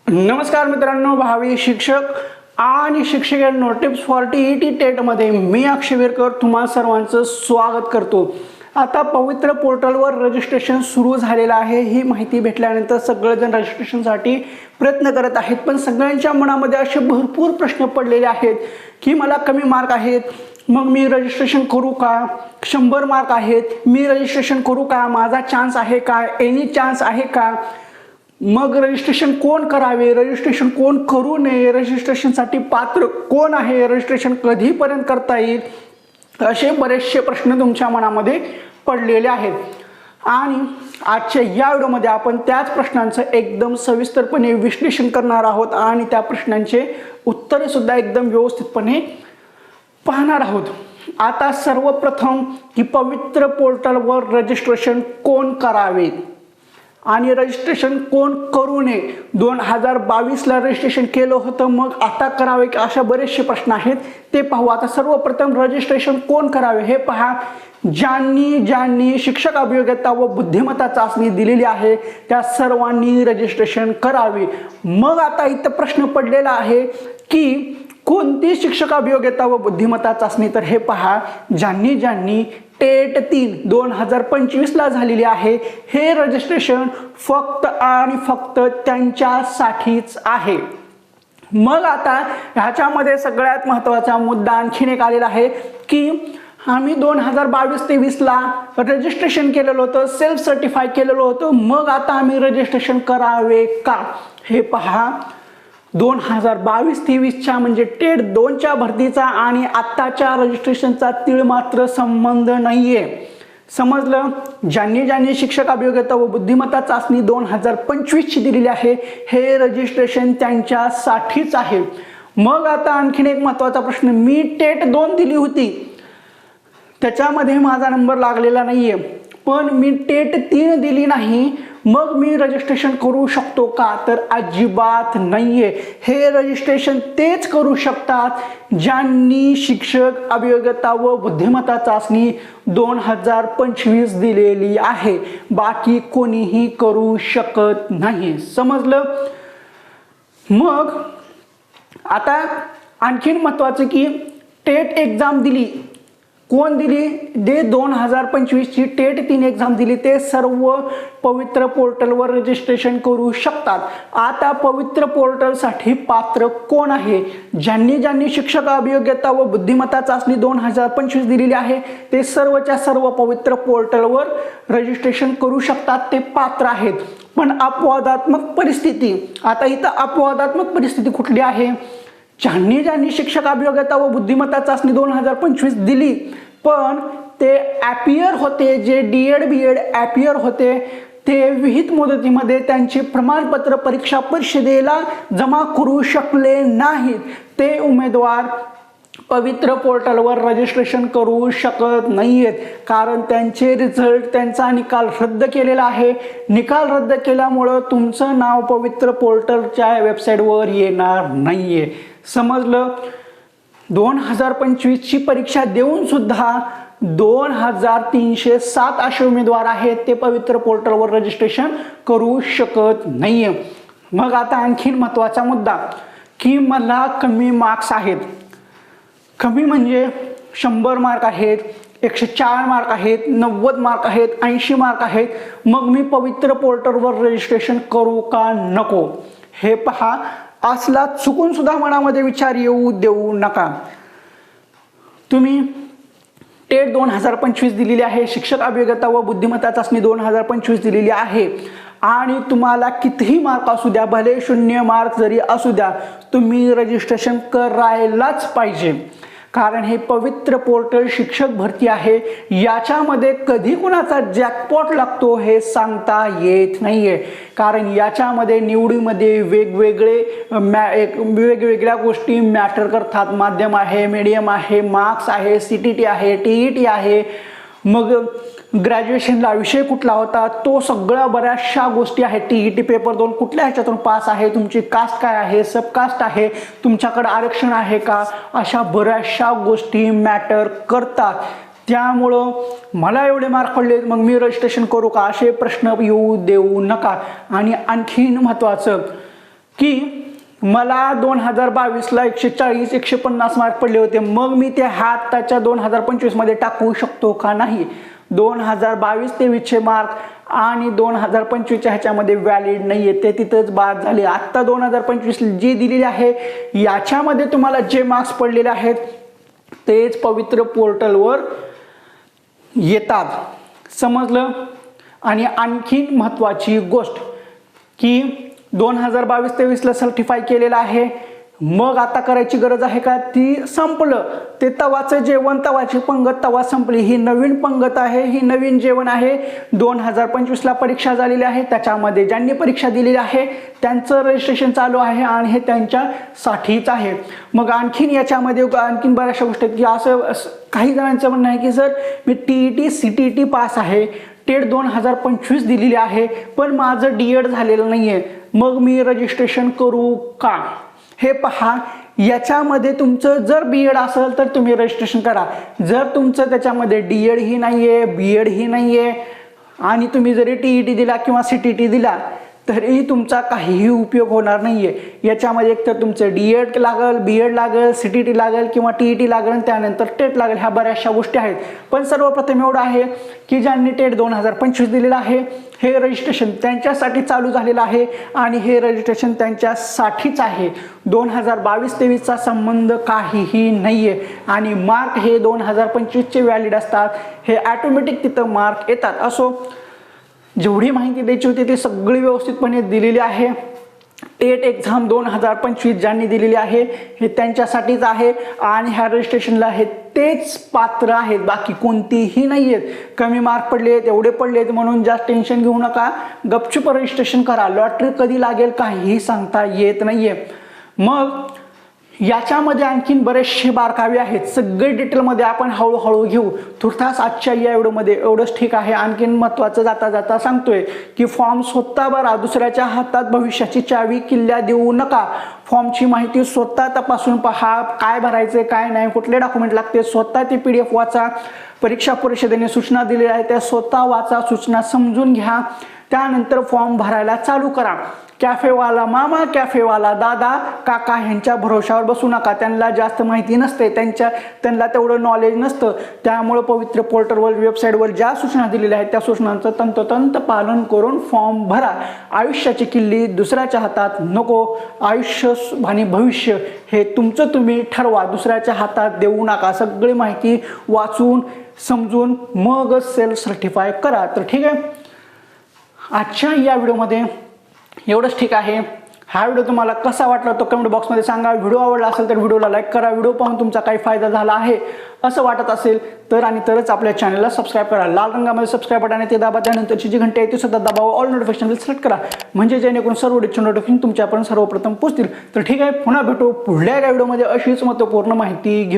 नमस्कार मित्रांनो, भावी शिक्षक आणि शिक्षिकांनो, टिप्स फॉर टीईटी टेटमध्ये मी अक्षय विरकर तुम्हा सर्वांचं स्वागत करतो। आता पवित्र पोर्टलवर रजिस्ट्रेशन सुरू झालेलं आहे। ही माहिती भेटल्यानंतर सगळेजण रजिस्ट्रेशनसाठी प्रयत्न करत आहेत, पण सगळ्यांच्या मनामध्ये असे भरपूर प्रश्न पडलेले आहेत की मला कमी मार्क आहेत, मग मी रजिस्ट्रेशन करू का? 100 मार्क आहेत, मी रजिस्ट्रेशन करू का? माझा चान्स आहे का? एनी चान्स आहे का? मग रजिस्ट्रेशन कोण करावे, रजिस्ट्रेशन कोण करू नये, रजिस्ट्रेशनसाठी पात्र कोण आहे, रजिस्ट्रेशन कधीपर्यंत करता येईल, असे बरेचसे प्रश्न तुमच्या मनामध्ये पडलेले आहेत। आणि आजच्या या व्हिडिओमध्ये आपण त्याच प्रश्नांचं एकदम सविस्तरपणे विश्लेषण करणार आहोत आणि त्या प्रश्नांचे उत्तरे सुद्धा एकदम व्यवस्थितपणे पाहणार आहोत। आता सर्वप्रथम की पवित्र पोर्टलवर रजिस्ट्रेशन कोण करावे आणि रजिस्ट्रेशन कोण करू नये। 2022ला रजिस्ट्रेशन केलं होतं, मग आता करावे की, अशा बरेचसे प्रश्न आहेत, ते पाहू। आता सर्वप्रथम रजिस्ट्रेशन कोण करावे हे पहा। ज्यांनी शिक्षक अभियोग्यता व बुद्धिमत्ता चाचणी दिलेली आहे त्या सर्वांनी रजिस्ट्रेशन करावे। मग आता इथं प्रश्न पडलेला आहे की कोणती शिक्षक अभियोग्यता व बुद्धिमत्ता चाचणी, तर हे पहा, ज्यांनी टेट 3 2025ला झालेली आहे, हे रजिस्ट्रेशन फक्त आणि फक्त त्यांच्यासाठीच आहे। मग आता ह्याच्यामध्ये सगळ्यात महत्त्वाचा मुद्दा आणखीन एक आलेला आहे की आम्ही 2022-23ला रजिस्ट्रेशन केलेलं होतं, सेल्फ सर्टिफाय केलेलं होतं, मग आता आम्ही रजिस्ट्रेशन करावे का? हे पहा, 2022-23च्या म्हणजे टेट 2च्या भरतीचा आणि आत्ताच्या रजिस्ट्रेशनचा तीळ मात्र संबंध नाहीये। समजलं? ज्यांनी शिक्षक अभियोग्यता व बुद्धिमत्ता चाचणी 2025ची दिलेली आहे, हे रजिस्ट्रेशन त्यांच्यासाठीच आहे। मग आता आणखीन एक महत्त्वाचा प्रश्न, मी टेट 2 दिली होती, त्याच्यामध्ये माझा नंबर लागलेला नाहीये, पण मी टेट 3 दिली नाही, मग मी रजिस्ट्रेशन करू शकतो का? तर अजिबात नाहीये। हे रजिस्ट्रेशन तेच करू शकतात ज्यांनी शिक्षक अभियोग्यता व बुद्धिमत्ता चाचणी 2025 दिलेली आहे, बाकी कोणीही करू शकत नाही। समजलं? मग आता आणखीन महत्त्वाचं की टेट एक्झाम दिली, कोण दिली? जे 2025ची टेट 3 एक्झाम दिली ते सर्व पवित्र पोर्टलवर रजिस्ट्रेशन करू शकतात। आता पवित्र पोर्टलसाठी पात्र कोण आहे? ज्यांनी शिक्षक अभियोग्यता व बुद्धिमत्ता चाचणी 2025 दिलेली आहे ते सर्वच्या सर्व पवित्र पोर्टलवर रजिस्ट्रेशन करू शकतात, ते पात्र आहेत। पण अपवादात्मक परिस्थिती, आता इथं अपवादात्मक परिस्थिती कुठली आहे? ज्यांनी शिक्षक अभियोग्यता व बुद्धिमत्ता चाचणी 2025 दिली, पण ते ॲपियर होते, जे डीएड बीएड ॲपियर होते, ते विहित मुदतीमध्ये त्यांचे प्रमाणपत्र परीक्षा परिषदेला जमा करू शकले नाहीत, ते उमेदवार पवित्र पोर्टलवर रजिस्ट्रेशन करू शकत नाहीयेत, कारण त्यांचे रिझल्ट, त्यांचा निकाल रद्द केलेला आहे। निकाल रद्द केल्यामुळं तुमचं नाव पवित्र पोर्टलच्या वेबसाईटवर येणार नाहीये। समजलं? 2025ची परीक्षा देऊन सुद्धा 2307 असे उमेदवार आहेत, ते पवित्र पोर्टलवर रजिस्ट्रेशन करू शकत नाहीये। मग आता आणखीन महत्त्वाचा मुद्दा की मला कमी मार्क्स आहेत, कमी म्हणजे 100 मार्क आहेत, 104 मार्क आहेत, 90 मार्क आहेत, 80 मार्क आहेत, मग मी पवित्र पोर्टलवर रजिस्ट्रेशन करू का नको? हे पहा, असला चुकून सुद्धा मनामध्ये विचार येऊ देऊ नका। तुम्ही टेट 2025 दिलेली आहे, शिक्षक अभियोग्यता व बुद्धिमत्ता चाचणी 2025 दिलेली आहे आणि तुम्हाला कितीही मार्क असू द्या, भले 0 मार्क जरी असू द्या, तुम्ही रजिस्ट्रेशन करायलाच पाहिजे, कारण हे पवित्र पोर्टल शिक्षक भरती आहे। याच्यामध्ये कधी कुणाचा जॅकपॉट लागतो हे सांगता येत नाहीये, कारण याच्यामध्ये निवडीमध्ये वेगवेगळ्या गोष्टी मॅटर करतात। माध्यम आहे, मीडियम आहे, मार्क्स आहे, CTT आहे, TET आहे, मग ग्रॅज्युएशनला विषय कुठला होता, तो सगळ्या बऱ्याचशा गोष्टी आहेत। TET पेपर 2 कुठल्या ह्याच्यातून पास आहे, तुमची कास्ट काय आहे, सबकास्ट आहे, तुमच्याकडे आरक्षण आहे का, अशा बऱ्याचशा गोष्टी मॅटर करतात। त्यामुळं मला एवढे मार्क पडले, मग मी रजिस्ट्रेशन करू का, असे प्रश्न येऊ देऊ नका। आणि आणखीन महत्त्वाचं की मला 2022ला 140-150 मार्क पडले होते, मग मी ते आत्ताच्या 2025 मध्ये टाकू शकतो का नाही? 2022-23चे मार्क आणि 2025च्या ह्याच्यामध्ये व्हॅलिड नाहीये, ते तिथंच बाद झाले. आत्ता 2025 जी दिलेली आहे याच्यामध्ये तुम्हाला जे मार्क्स पडलेले आहेत तेच पवित्र पोर्टलवर येतात. समजलं? आणि आणखी महत्त्वाची गोष्ट की 2022-23ला सर्टिफाय केलेलं आहे, मग आता करायची गरज आहे का? ती संपलं. ते तवाचं जेवण, तवाची पंगत तवा संपली. ही नवीन पंगत आहे, ही नवीन जेवण आहे. 2025ला परीक्षा झालेली आहे, त्याच्यामध्ये ज्यांनी परीक्षा दिलेली आहे त्यांचं रजिस्ट्रेशन चालू आहे आणि हे त्यांच्यासाठीच आहे. मग आणखीन याच्यामध्ये आणखीन बऱ्याचशा गोष्टी आहेत की असं काही जणांचं म्हणणं आहे की सर मी TET CTET पास आहे, टेट 2025 दिलेली आहे, पण माझं DED झालेलं नाही आहे, मग मी रजिस्ट्रेशन करू का? हे पहा, याच्यामध्ये तुमचं जर BEd असेल तर तुम्ही रजिस्ट्रेशन करा. जर तुमचं त्याच्यामध्ये DED ही नाही आहे, BEd ही नाही आहे आणि तुम्ही जरी TET दिला किंवा CTET दिला तरी तुमचा काहीही उपयोग होणार नाही आहे. याच्यामध्ये एकतर तुमचं DED लागेल, BEd लागेल, CTET लागेल किंवा TET लागेल, त्यानंतर टेट लागेल. ह्या बऱ्याचशा गोष्टी आहेत. पण सर्वप्रथम एवढं आहे की ज्यांनी टेट 2025 दिलेलं आहे हे रजिस्ट्रेशन त्यांच्यासाठी चालू झालेलं आहे आणि हे रजिस्ट्रेशन त्यांच्यासाठीच आहे. 2022-23चा संबंध काहीही नाही आहे आणि मार्क हे 2025चे व्हॅलिड असतात. हे ॲटोमॅटिक तिथं मार्क येतात. असो, जेवढी माहिती द्यायची होती ती सगळी व्यवस्थितपणे दिलेली आहे. टेट एक्झाम 2025 ज्यांनी दिलेली आहे हे त्यांच्यासाठीच आहे आणि ह्या रजिस्ट्रेशनला हे तेच पात्र आहेत, बाकी कोणतीही नाही आहेत. कमी मार्क पडलेत, एवढे पडलेत म्हणून जास्त टेन्शन घेऊ नका, गपचूप रजिस्ट्रेशन करा. लॉटरी कधी लागेल काहीही सांगता येत नाहीये. मग याच्यामध्ये आणखीन बरेचसे बारकावे आहेत, सगळे डिटेलमध्ये आपण हळूहळू घेऊ. तुर्तास आजच्या या व्हिडिओमध्ये एवढंच ठीक आहे. आणखीन महत्त्वाचं जाता जाता सांगतोय की फॉर्म स्वतः भरा, दुसऱ्याच्या हातात भविष्याची चावी किल्ल्या देऊ नका. फॉर्मची माहिती स्वतः तपासून पहा, काय भरायचे काय नाही, कुठले डॉक्युमेंट लागते, स्वतः ती PDF वाचा. परीक्षा परिषदेने सूचना दिलेल्या आहेत त्या स्वतः वाचा, सूचना समजून घ्या, त्यानंतर फॉर्म भरायला चालू करा. कॅफेवाला मामा, कॅफेवाला दादा, काका ह्यांच्या भरोशावर बसू नका. त्यांना जास्त माहिती नसते, त्यांना तेवढं नॉलेज नसतं. त्यामुळे पवित्र पोर्टलवर, वेबसाईटवर ज्या सूचना दिलेल्या आहेत त्या सूचनांचं तंतोतंत पालन करून फॉर्म भरा. आयुष्याची किल्ली दुसऱ्याच्या हातात नको. आयुष्य आणि भविष्य हे तुमचं तुम्ही ठरवा, दुसऱ्याच्या हातात देऊ नका. सगळी माहिती वाचून समजून मगच सेल्फ सर्टिफाय करा. तर ठीक आहे, आजच्या या व्हिडिओमध्ये एवढंच ठीक आहे. हा व्हिडिओ तुम्हाला कसा वाटला तो कमेंट बॉक्समध्ये सांगा. व्हिडिओ आवडला असेल तर व्हिडिओला लाईक करा. व्हिडिओ पाहून तुमचा काही फायदा झाला आहे असं वाटत असेल तर आणि तरच आपल्या चॅनलला सबस्क्राईब करा. लाल रंगामध्ये सबस्क्राईब बटन आहे ते दाबा, त्यानंतरची जी घंटी आहे ती सुद्धा दाबावा. ऑल नोटिफिकेशन सिलेक्ट करा म्हणजे जेणेकरून सर्व व्हिडिओचे नोटिफिकेशन तुमच्यापर्यंत सर्वप्रथम पोहोचतील. तर ठीक आहे, पुन्हा भेटू पुढल्या व्हिडिओमध्ये अशीच महत्त्वपूर्ण माहिती घेऊ.